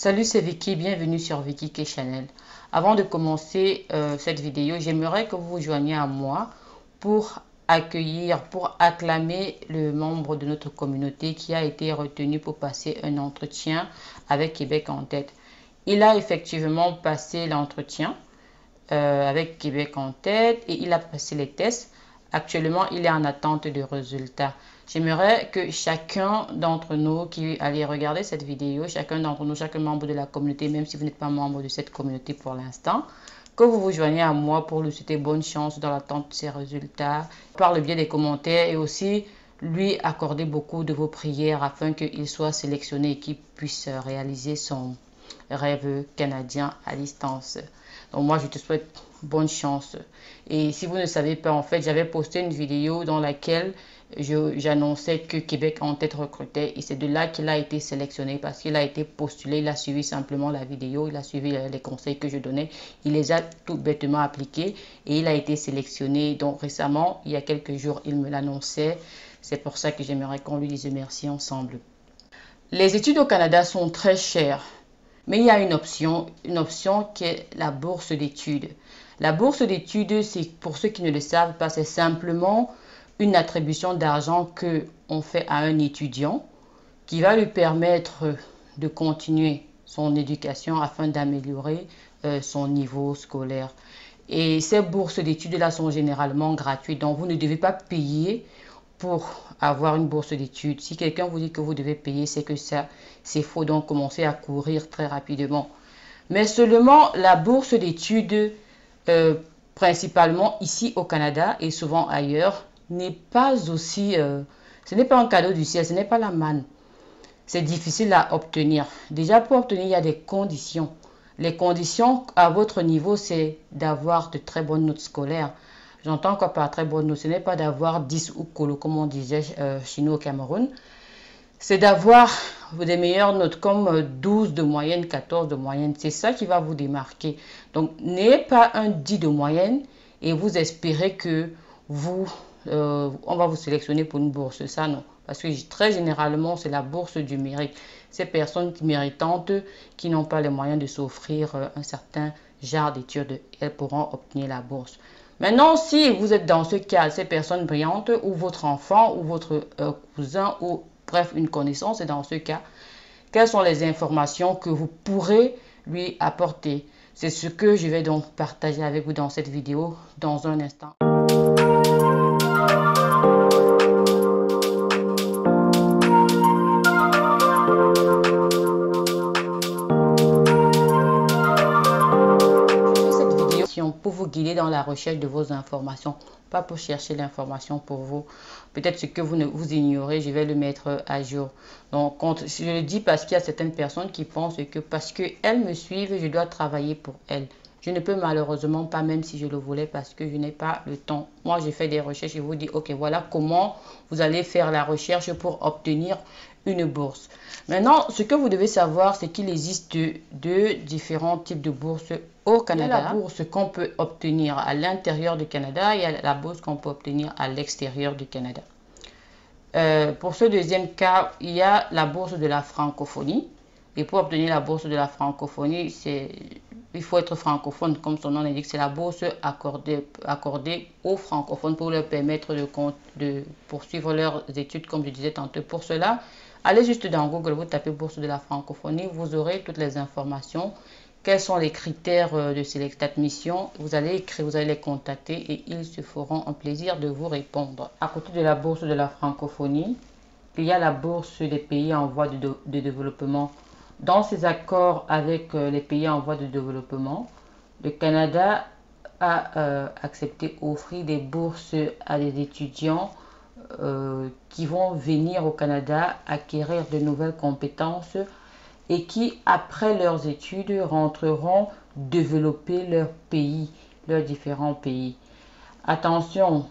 Salut, c'est Vicky, bienvenue sur Vicky K Channel. Avant de commencer cette vidéo, j'aimerais que vous vous joigniez à moi pour accueillir, pour acclamer le membre de notre communauté qui a été retenu pour passer un entretien avec Québec en tête. Il a effectivement passé l'entretien avec Québec en tête et il a passé les tests. Actuellement, il est en attente de résultats. J'aimerais que chacun d'entre nous qui allait regarder cette vidéo, chacun d'entre nous, chaque membre de la communauté, même si vous n'êtes pas membre de cette communauté pour l'instant, que vous vous joignez à moi pour lui souhaiter bonne chance dans l'attente de ses résultats, par le biais des commentaires et aussi lui accorder beaucoup de vos prières afin qu'il soit sélectionné et qu'il puisse réaliser son rêve canadien à distance. Donc moi, je te souhaite bonne chance. Et si vous ne savez pas, en fait, j'avais posté une vidéo dans laquelle j'annonçais que Québec en tête recrutait. Et c'est de là qu'il a été sélectionné parce qu'il a été postulé. Il a suivi simplement la vidéo. Il a suivi les conseils que je donnais. Il les a tout bêtement appliqués. Et il a été sélectionné. Donc récemment, il y a quelques jours, il me l'annonçait. C'est pour ça que j'aimerais qu'on lui dise merci ensemble. Les études au Canada sont très chères. Mais il y a une option qui est la bourse d'études. La bourse d'études, c'est pour ceux qui ne le savent pas, c'est simplement une attribution d'argent qu'on fait à un étudiant qui va lui permettre de continuer son éducation afin d'améliorer son niveau scolaire. Et ces bourses d'études-là sont généralement gratuites, donc vous ne devez pas payer pour avoir une bourse d'études. Si quelqu'un vous dit que vous devez payer, c'est que ça, c'est faux. Donc, commencez à courir très rapidement. Mais seulement la bourse d'études, principalement ici au Canada et souvent ailleurs, n'est pas aussi... ce n'est pas un cadeau du ciel, ce n'est pas la manne. C'est difficile à obtenir. Déjà, pour obtenir, il y a des conditions. Les conditions à votre niveau, c'est d'avoir de très bonnes notes scolaires. J'entends quoi par très bonne note, ce n'est pas d'avoir 10 ou colo, comme on disait chez nous au Cameroun. C'est d'avoir des meilleures notes comme 12 de moyenne, 14 de moyenne. C'est ça qui va vous démarquer. Donc, n'ayez pas un 10 de moyenne et vous espérez que on va vous sélectionner pour une bourse. Ça, non. Parce que très généralement, c'est la bourse du mérite. Ces personnes méritantes qui n'ont pas les moyens de s'offrir un certain genre d'études, elles pourront obtenir la bourse. Maintenant, si vous êtes dans ce cas, ces personnes brillantes, ou votre enfant, ou votre cousin, ou bref, une connaissance, et dans ce cas, quelles sont les informations que vous pourrez lui apporter? C'est ce que je vais donc partager avec vous dans cette vidéo dans un instant. Pour vous guider dans la recherche de vos informations, pas pour chercher l'information pour vous. Peut-être ce que vous ignorez, je vais le mettre à jour. Donc, je le dis parce qu'il y a certaines personnes qui pensent que parce qu'elles me suivent, je dois travailler pour elles. Je ne peux malheureusement pas, même si je le voulais, parce que je n'ai pas le temps. Moi, j'ai fait des recherches et vous dis, ok, voilà comment vous allez faire la recherche pour obtenir une bourse. Maintenant, ce que vous devez savoir, c'est qu'il existe deux différents types de bourses au Canada. Il y a la bourse qu'on peut obtenir à l'intérieur du Canada et il y a la bourse qu'on peut obtenir à l'extérieur du Canada. Pour ce deuxième cas, il y a la bourse de la francophonie. Et pour obtenir la bourse de la francophonie, il faut être francophone, comme son nom l'indique. C'est la bourse accordée aux francophones pour leur permettre de poursuivre leurs études, comme je disais tantôt. Pour cela, allez juste dans Google, vous tapez bourse de la francophonie, vous aurez toutes les informations. Quels sont les critères d'admission? Vous allez écrire, vous allez les contacter et ils se feront un plaisir de vous répondre. À côté de la bourse de la francophonie, il y a la bourse des pays en voie de développement. Dans ces accords avec les pays en voie de développement, le Canada a accepté d'offrir des bourses à des étudiants qui vont venir au Canada acquérir de nouvelles compétences et qui, après leurs études, rentreront développer leur pays, leurs différents pays. Attention,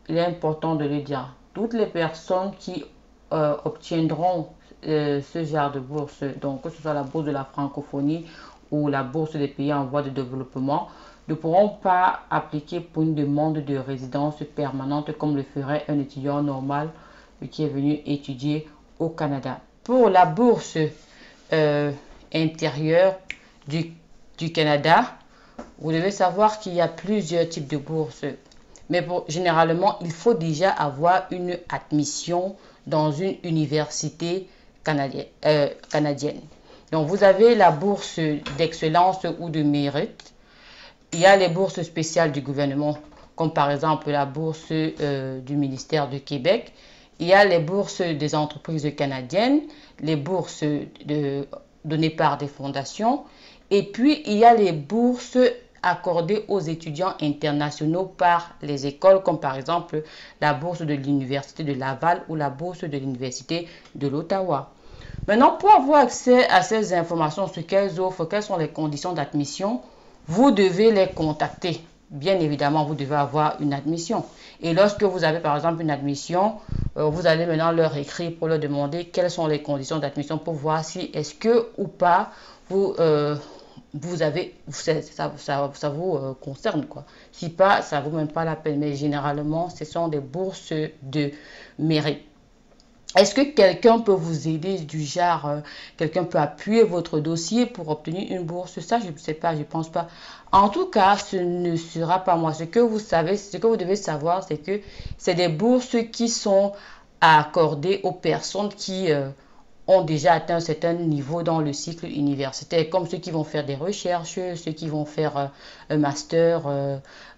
il est important de le dire, toutes les personnes qui obtiendront ce genre de bourse, donc que ce soit la bourse de la francophonie ou la bourse des pays en voie de développement, ne pourront pas appliquer pour une demande de résidence permanente comme le ferait un étudiant normal qui est venu étudier au Canada. Pour la bourse intérieur du Canada, vous devez savoir qu'il y a plusieurs types de bourses. Mais généralement, il faut déjà avoir une admission dans une université canadienne. Donc, vous avez la bourse d'excellence ou de mérite. Il y a les bourses spéciales du gouvernement, comme par exemple la bourse du ministère du Québec. Il y a les bourses des entreprises canadiennes, les bourses données par des fondations. Et puis, il y a les bourses accordées aux étudiants internationaux par les écoles, comme par exemple la bourse de l'Université de Laval ou la bourse de l'Université de l'Ottawa. Maintenant, pour avoir accès à ces informations, ce qu'elles offrent, quelles sont les conditions d'admission, vous devez les contacter. Bien évidemment, vous devez avoir une admission. Et lorsque vous avez par exemple une admission, vous allez maintenant leur écrire pour leur demander quelles sont les conditions d'admission pour voir si est-ce que ou pas vous avez, ça vous concerne quoi. Si pas, ça ne vaut même pas la peine. Mais généralement, ce sont des bourses de mérite. Est-ce que quelqu'un peut vous aider du genre, quelqu'un peut appuyer votre dossier pour obtenir une bourse? Ça, je ne sais pas, je ne pense pas. En tout cas, ce ne sera pas moi. Ce que vous savez, ce que vous devez savoir, c'est que c'est des bourses qui sont accordées aux personnes qui ont déjà atteint un certain niveau dans le cycle universitaire, comme ceux qui vont faire des recherches, ceux qui vont faire un master,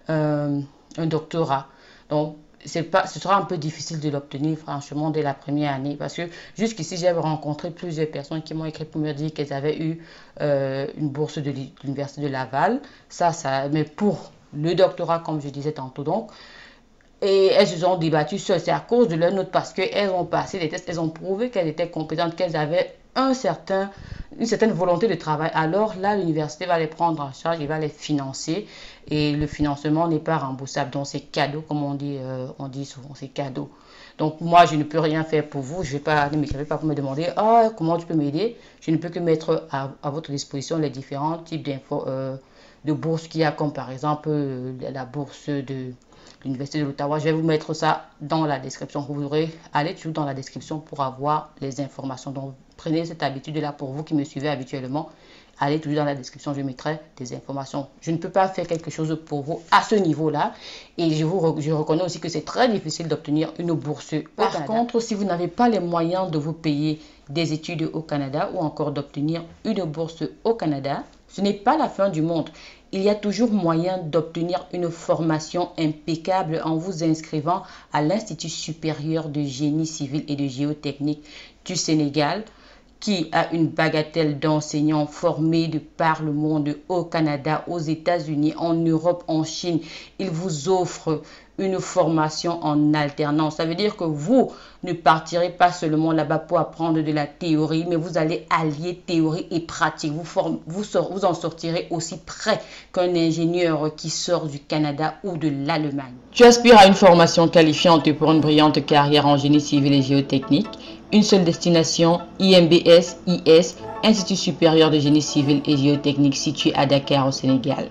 un doctorat. Donc, ce sera un peu difficile de l'obtenir franchement dès la première année parce que jusqu'ici j'ai rencontré plusieurs personnes qui m'ont écrit pour me dire qu'elles avaient eu une bourse de l'Université de Laval, mais pour le doctorat comme je disais tantôt donc, et elles se sont débattues seules, c'est à cause de leur note parce qu'elles ont passé les tests, elles ont prouvé qu'elles étaient compétentes, qu'elles avaient une certaine volonté de travail. Alors là, l'université va les prendre en charge, il va les financer et le financement n'est pas remboursable. Donc c'est cadeau, comme on dit souvent, c'est cadeau. Donc moi, je ne peux rien faire pour vous. Je vais pas, ne m'écrivez pas pour me demander comment tu peux m'aider. Je ne peux que mettre à votre disposition les différents types de bourses qu'il y a, comme par exemple la bourse de l'Université de l'Ottawa. Je vais vous mettre ça dans la description. Vous devrez aller toujours dans la description pour avoir les informations. Donc, prenez cette habitude-là pour vous qui me suivez habituellement. Allez toujours dans la description, je mettrai des informations. Je ne peux pas faire quelque chose pour vous à ce niveau-là. Et je reconnais aussi que c'est très difficile d'obtenir une bourse. Par contre, si vous n'avez pas les moyens de vous payer des études au Canada ou encore d'obtenir une bourse au Canada, ce n'est pas la fin du monde. Il y a toujours moyen d'obtenir une formation impeccable en vous inscrivant à l'Institut supérieur de génie civil et de géotechnique du Sénégal, qui a une bagatelle d'enseignants formés de par le monde, au Canada, aux États-Unis, en Europe, en Chine. Il vous offre une formation en alternance. Ça veut dire que vous ne partirez pas seulement là-bas pour apprendre de la théorie, mais vous allez allier théorie et pratique. Vous en sortirez aussi près qu'un ingénieur qui sort du Canada ou de l'Allemagne. Tu aspires à une formation qualifiante pour une brillante carrière en génie civil et géotechnique. Une seule destination, IMBS, IS, Institut supérieur de génie civil et géotechnique situé à Dakar au Sénégal.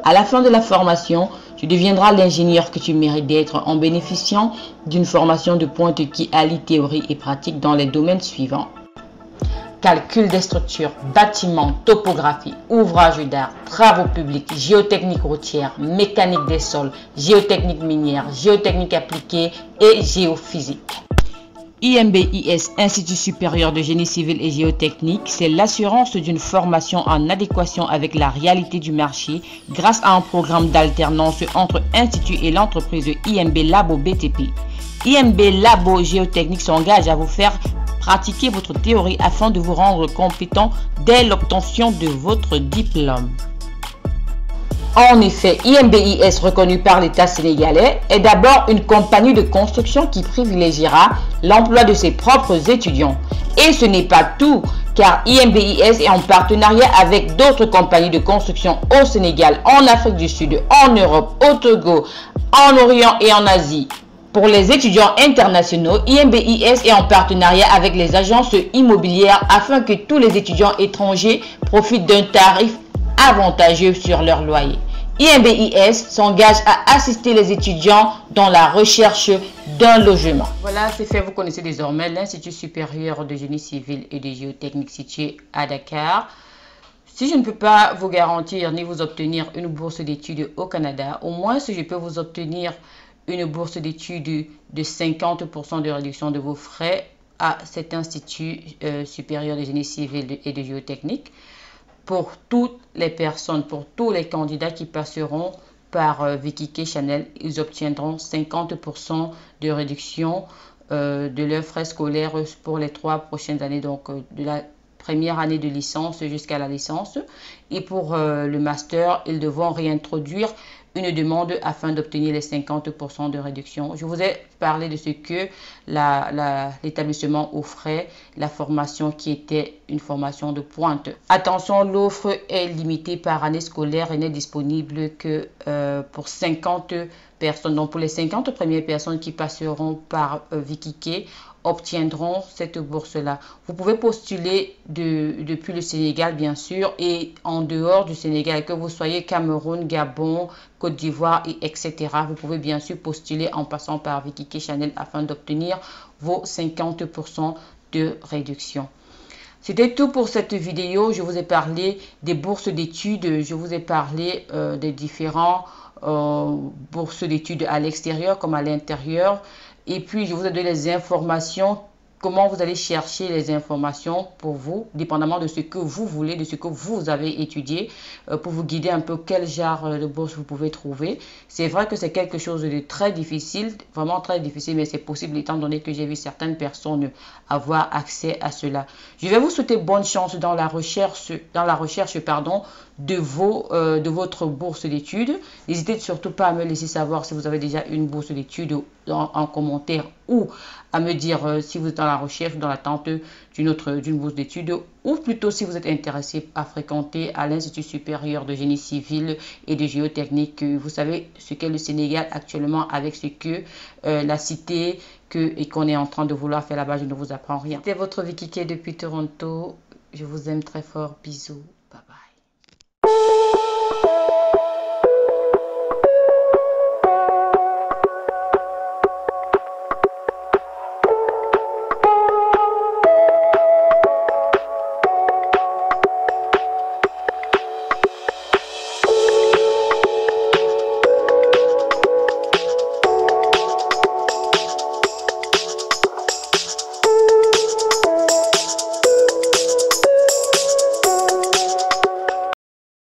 À la fin de la formation, tu deviendras l'ingénieur que tu mérites d'être en bénéficiant d'une formation de pointe qui allie théorie et pratique dans les domaines suivants. Calcul des structures, bâtiments, topographie, ouvrages d'art, travaux publics, géotechnique routière, mécanique des sols, géotechnique minière, géotechnique appliquée et géophysique. IMBIS, Institut supérieur de génie civil et géotechnique, c'est l'assurance d'une formation en adéquation avec la réalité du marché grâce à un programme d'alternance entre Institut et l'entreprise IMB Labo BTP. IMB Labo Géotechnique s'engage à vous faire pratiquer votre théorie afin de vous rendre compétent dès l'obtention de votre diplôme. En effet, IMBIS, reconnu par l'État sénégalais, est d'abord une compagnie de construction qui privilégiera l'emploi de ses propres étudiants. Et ce n'est pas tout, car IMBIS est en partenariat avec d'autres compagnies de construction au Sénégal, en Afrique du Sud, en Europe, au Togo, en Orient et en Asie. Pour les étudiants internationaux, IMBIS est en partenariat avec les agences immobilières afin que tous les étudiants étrangers profitent d'un tarif avantageux sur leur loyer. IMBIS s'engage à assister les étudiants dans la recherche d'un logement. Voilà, c'est fait, vous connaissez désormais l'Institut supérieur de génie civil et de géotechnique situé à Dakar. Si je ne peux pas vous garantir ni vous obtenir une bourse d'études au Canada, au moins si je peux vous obtenir une bourse d'études de 50% de réduction de vos frais à cet Institut supérieur de génie civil et de géotechnique. Pour toutes les personnes, pour tous les candidats qui passeront par Vicky K Channel, ils obtiendront 50% de réduction de leurs frais scolaires pour les 3 prochaines années, donc de la première année de licence jusqu'à la licence. Et pour le master, ils devront réintroduire une demande afin d'obtenir les 50% de réduction. Je vous ai parlé de ce que l'établissement offrait, la formation qui était une formation de pointe. Attention, l'offre est limitée par année scolaire et n'est disponible que pour 50 personnes. Donc pour les 50 premières personnes qui passeront par Vicky K, obtiendront cette bourse-là. Vous pouvez postuler depuis le Sénégal, bien sûr, et en dehors du Sénégal, que vous soyez Cameroun, Gabon, Côte d'Ivoire, etc. Vous pouvez bien sûr postuler en passant par Vicky K Channel afin d'obtenir vos 50% de réduction. C'était tout pour cette vidéo. Je vous ai parlé des bourses d'études, je vous ai parlé des différents bourses d'études à l'extérieur comme à l'intérieur. Et puis, je vous ai donné les informations, comment vous allez chercher les informations pour vous, dépendamment de ce que vous voulez, de ce que vous avez étudié, pour vous guider un peu quel genre de bourse vous pouvez trouver. C'est vrai que c'est quelque chose de très difficile, vraiment très difficile, mais c'est possible étant donné que j'ai vu certaines personnes avoir accès à cela. Je vais vous souhaiter bonne chance dans la recherche, de votre bourse d'études. N'hésitez surtout pas à me laisser savoir si vous avez déjà une bourse d'études en commentaire, ou à me dire si vous êtes dans la recherche, dans l'attente d'une bourse d'études, ou plutôt si vous êtes intéressé à fréquenter à l'Institut supérieur de génie civil et de géotechnique. Vous savez ce qu'est le Sénégal actuellement avec ce que la cité et qu'on est en train de vouloir faire là-bas. Je ne vous apprends rien. C'était votre Vicky K depuis Toronto. Je vous aime très fort. Bisous.